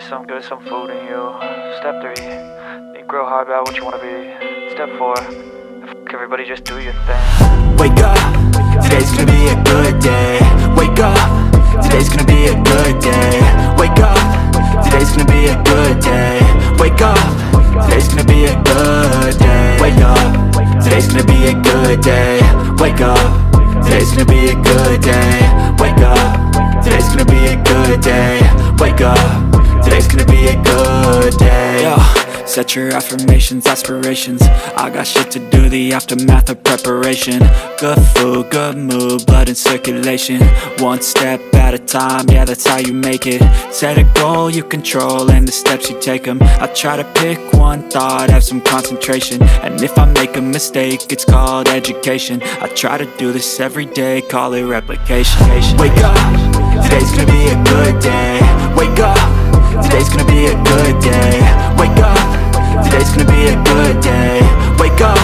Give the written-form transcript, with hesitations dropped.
some good, some food in you. Step 3, think real hard about what you wanna be. Step 4, fuck everybody, just do your thing. Wake up, today's gonna be a good day. Wake up, today's gonna be a good day. Wake up, today's gonna be a good day. Wake up, today's gonna be a good day. Wake up, today's gonna be a good day. Wake up, today's gonna be a good day. Wake up, today's gonna be a good day. Wake up, today's gonna be a good day. Yo, set your affirmations, aspirations. I got shit to do, the aftermath of preparation. Good food, good mood, blood in circulation. One step at a time, yeah, that's how you make it. Set a goal you control and the steps you take them. I try to pick one thought, have some concentration. And if I make a mistake, it's called education. I try to do this every day, call it replication. Wake up, today's gonna be a good day. Wake up, today's gonna be a good day. Wake up, today's gonna be a good day. Wake up,